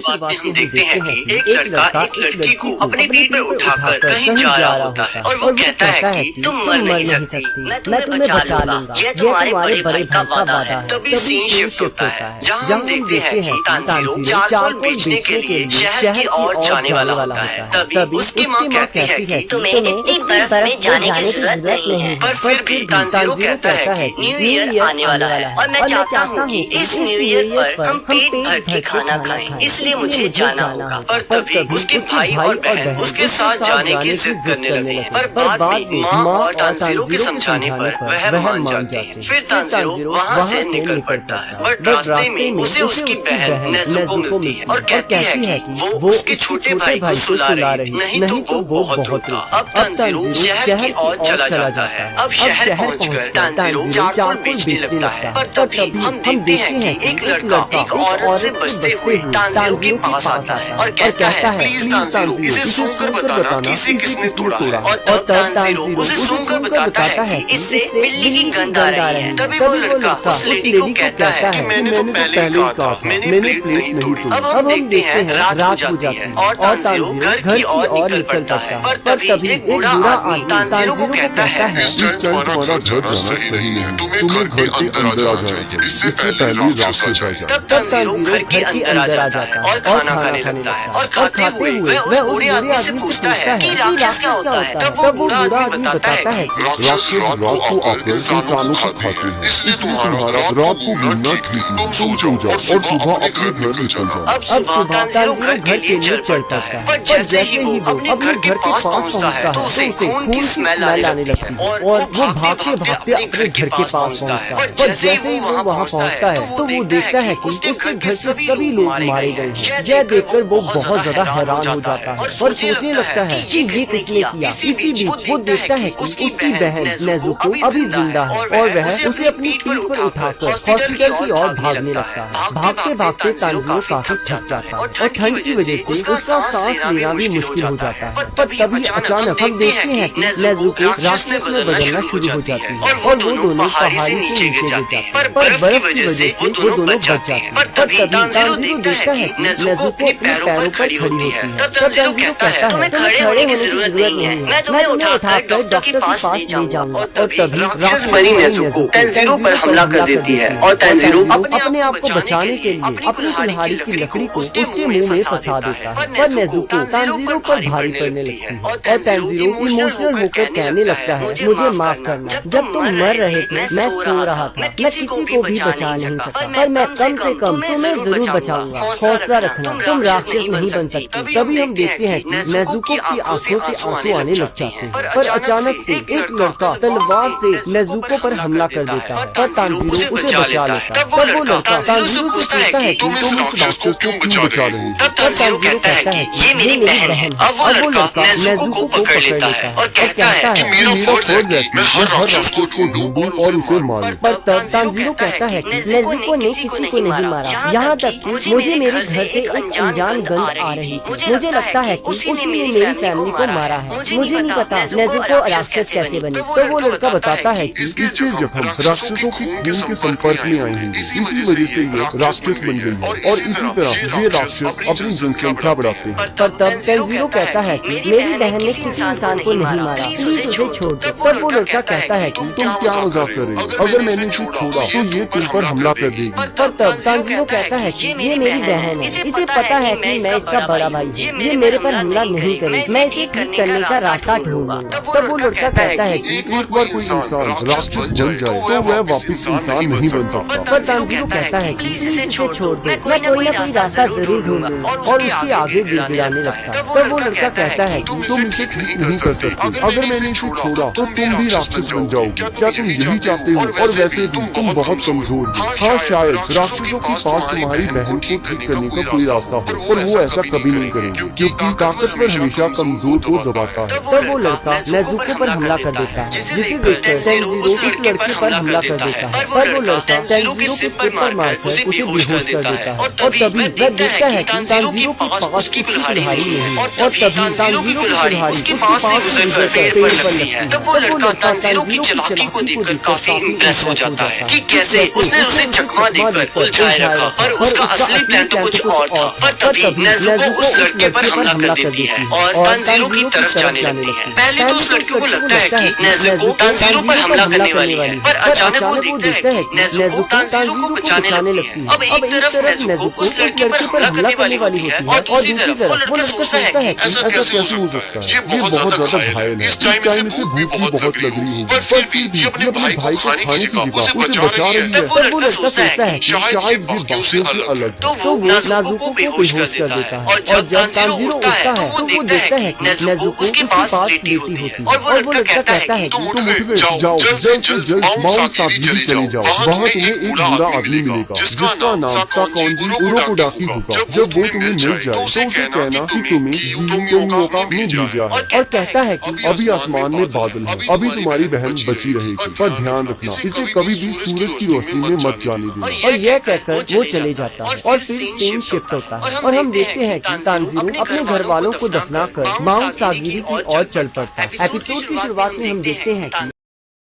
शुरुआत में हम देखते हैं कि एक लड़का एक लड़की को अपनी पीठ पर उठाकर कहीं जा रहा होता है और वो कहता है कि तुम मर नहीं सकती, मैं तुम्हें बचा लूंगा, ये तुम्हारे बड़े भाई का वादा है। तभी सीन शिफ्ट होता है जहाँ हम देखते हैं कि तानजीरो चारकोल बेचने के लिए शहर की ओर जाने वाला होता है। तभी उसकी माँ कहती है कि तुम्हें इतनी बर्फ में जाने की जरूरत नहीं है। पर फिर भी तानजीरो कहता है कि न्यू ईयर आने वाला है और मैं चाहता हूँ कि इस न्यू ईयर पर हम पेट भर के खाना खाएं, इसलिए मुझे जाना होगा। पर तभी उसके भाई और बहन उसके साथ जाने की जिद करने लगे, पर बाद में माँ और तानजीरो के समझाने पर वह मान जाते हैं। फिर तानजीरो वहाँ से निकल पड़ता है, पर रास्ते में उसे उसकी बहन नेज़ुको मिलती है और कहती है कि वो उसके छोटे भाई को सुला रही, नहीं तो वो बहुत रोता। अब तानजीरो शहर की ओर चला जाता है। अब शहर पहुंचकर तानजीरो चारकोल बेचने लगता है, पर तभी हम देखते हैं कि एक लड़का एक औरत से बचते हुए तानजीरो के पास आता है और कहता है प्लीज तानजीरो इसे सूंघकर बताना कि इसे किसने तोड़ा। और तब तानजीरो उसे सूंघकर बताता है कि इससे बिल्ली की गंध आ रही है। तभी वो लड़का उस लेडी को कहता है कि मैंने तो पहले ही कहा था, मैंने प्लेट नहीं तोड़ी। अब हम देखते हैं रात हो जाती है और तानजीरो घर की ओर निकल पड़ता है, पर तभी एक बूढ़ा आदमी तानजीरो को कहता है इस टाइम तुम्हारा घर जाना सही है, तुम्हें घर के अंदर आ जाना चाहिए, इससे पहले रास्ते से जाए। तब तानजीरो घर के अंदर आ जाता है और खाना खाने लगता है और खाते हुए वह उस बूढ़े आदमी से पूछता है कि राक्षस क्या होता है। तब वो बूढ़ा आदमी बताता है कि राक्षस रात को आकर इंसानों को खाते हैं, इसलिए तुम्हारा रात को घूमना ठीक नहीं, तुम सो जाओ और सुबह अपने घर निकल जाओ। अब सुबह तानजीरो घर के लिए चल पड़ता है, पर जैसे ही वो अपने घर के पास पहुंचता है तो उसे खून की स्मेल आने लगती है और वो भागते भागते अपने घर के पास पहुंचता है। पर जैसे ही वो वहाँ पहुंचता है तो वो देखता है कि उसके घर से सभी लोग मारे गए हैं। यह देखकर वो बहुत ज्यादा हैरान हो जाता है और सोचने लगता है कि ये किसने किया। इसी बीच वो देखता है कि उसकी बहन नेज़ुको अभी जिंदा है और वह उसे अपनी पीठ पर उठाकर हॉस्पिटल की ओर भागने लगता है। भागते भागते तानजीरो काफी थक जाता है और ठंड की वजह से उसका सांस लेना भी मुश्किल हो जाता है। पर तभी अचानक हम देखते हैं कि नेज़ुको राक्षस में बदलना शुरू हो जाती है और वो दोनों पहाड़ी से नीचे गिर जाते हैं। पर बर्फ की वजह से वो दोनों बच जाते हैं। पर तभी तानजीरो देखता है कि नेज़ुको अपने पैरों पर खड़ी होती है। तब तानजीरो कहता है तुम्हें खड़े होने की जरूरत नहीं है, मैं तुम्हें उठाकर डॉक्टर के पास ले जाऊंगा। और तभी राक्षस नेज़ुको तानजीरो पर हमला कर देती है और तानजीरो अपने आप को बचाने के लिए अपनी कुल्हाड़ी की लकड़ी को उसके मुंह में फंसा देता है। पर नेज़ुको तानजीरो पर भारी पड़ने लगती है और तानजीरो इमोशनल होकर कहने लगता है मुझे माफ करना, जब तुम मर रहे थे मैं सो रहा था, मैं किसी को भी बचा नहीं सका, पर मैं कम से कम तुम्हें जरूर बचाऊंगा, हौसला रखना, तुम राक्षस नहीं बन सकते। तभी हम देखते हैं कि नेज़ुको की आंखों से आंसू आने लग जाते हैं। पर अचानक से एक लड़का तलवार से नेज़ुको पर हमला कर देता है पर तानजीरो उसे बचा लेता है। तब वो लड़का तानजीरो से पूछता है कि तुम इस राक्षस को क्यों बचा रहे हो। तब तानजीरो कहता है ये मेरी बहन है। अब वो लड़का नेज़ुको को पकड़ लेता है और कहता है कि मेरा फर्ज है कि मैं हर राक्षस को ढूंढूं और उसे मारूं। पर तब तानजीरो कहता है कि नेज़ुको ने किसी को नहीं मारा, यहाँ तक कि मुझे मेरे घर से एक अनजान गंध आ रही थी, मुझे लगता है कि उसी ने मेरी फैमिली को मारा है, मुझे नहीं पता नेज़ुको राक्षस कैसे बने। तो वो लड़का बताता है कि इसके जख्म राक्षसों की खून के संपर्क में आए हैं, इसी वजह से ये राक्षस बन गई है और इसी तरह ये राक्षस अपनी जनसंख्या बढ़ाते हैं। पर तब तानजीरो कहता है कि मेरी बहन ने किसी इंसान को नहीं मारा, प्लीज उसे छोड़ दो। तब वो लड़का कहता है कि तुम क्या मजाक कर रहे हो, अगर मैंने इसे छोड़ा तो ये तुम पर हमला कर देगी। पर तब तानजीरो कहता है कि ये मेरी बहन है, इसे पता है कि मैं इसका बड़ा भाई हूँ, ये मेरे पर हमला नहीं करेगी, मैं इसे ठीक करने का रास्ता ढूंढूंगा। तब वो लड़का कहता है कि एक बार कोई इंसान राक्षस बन जाए तो वह वापस इंसान नहीं बन सकता। पर तानजीरो कहता है कि इसे छोड़ दो, मैं कोई ना कोई रास्ता जरूर ढूंढूंगा और उसके आगे गिड़गिड़ाने लगता है। तब वो लड़का कहता है कि तुम इसे ठीक नहीं कर सकते, अगर मैंने इसे छोड़ा तो तुम भी राक्षस बन जाओगे, क्या तुम यही चाहते हो। और वैसे भी तुम बहुत कमजोर हो। हाँ शायद राक्षसों के पास तुम्हारी बहन को ठीक करने का कोई रास्ता हो, पर वो ऐसा कभी नहीं करेंगे क्योंकि ताकतवर हमेशा कमजोर को दबाता है। तब वो लड़का नेज़ुको पर हमला कर देता है, जिसे देखकर तानजीरो उस लड़के पर हमला कर देता है। पर वो लड़का तानजीरो के सिर पर मारकर उसे बेहोश कर देता है और तभी वह देखता है कि तानजीरो के पास उसकी कुल्हाड़ी नहीं है और तभी तानजीरो की कुल्हाड़ी उसके पास से गुजरकर पेड़ पर लगती है। तब वो लड़का तानजीरो की चालाकी को देखकर काफी इम्प्रेस हो जाता है कि कैसे उसने उसे चकमा देकर उलझाए रखा, पर उसका असली प्लान तो कुछ और था। पर तभी नेज़ुको उस लड़के पर हमला कर देती है और तानजीरो की तरफ जाने लगती है। पहले तो उस लड़के को लगता है कि नेज़ुको तानजीरो पर हमला करने वाली है, पर अचानक वो देखता है कि नेज़ुको तानजीरो को बचाने लगती है। अब एक तरफ नेज़ुको उस लड़के पर हमला करने वाली होती है और दूसरी तरफ वो लड़का सोचता है कि ऐसा कैसे हो सकता है? ये बहुत ज्यादा घायल है। इस टाइम इसे भूख भी बहुत लग रही होगी, पर फिर भी ये अपने भाई को खाने की जगह उसे बचा रही है। तब वो लड़का सोचता है कि शायद ये बाकियों से अलग है। तो वो नाज़ुको को बेहोश कर देता है और जब तानजीरो उठता है तो वो देखता है कि नेज़ुको उसके पास लेटी होती है और वो लड़का कहता है कि तुम उठ गए, जाओ जल्द से जल्द माउंट सागिरी चले जाओ। वहाँ तुम्हें एक बूढ़ा आदमी मिलेगा जिसका नाम साकोंजी उरोकोडाकी होगा। जब वो तुम्हें मिल जाए तो उसे कहना कि तुम्हें गियुनगो का में भेजा है और कहता है कि अभी आसमान में बादल है, अभी तुम्हारी बहन बची रहेगी, पर ध्यान रखना इसे कभी भी सूरज की रोशनी में मत जाने देना। और यह कहकर वो चले जाता है और फिर सीन शिफ्ट होता है और हम देखते हैं कि तानजीरो अपने घर वालों को दफनाकर माउंट सागिरी की ओर चल पड़ता है। एपिसोड की शुरुआत में हम देखते हैं कि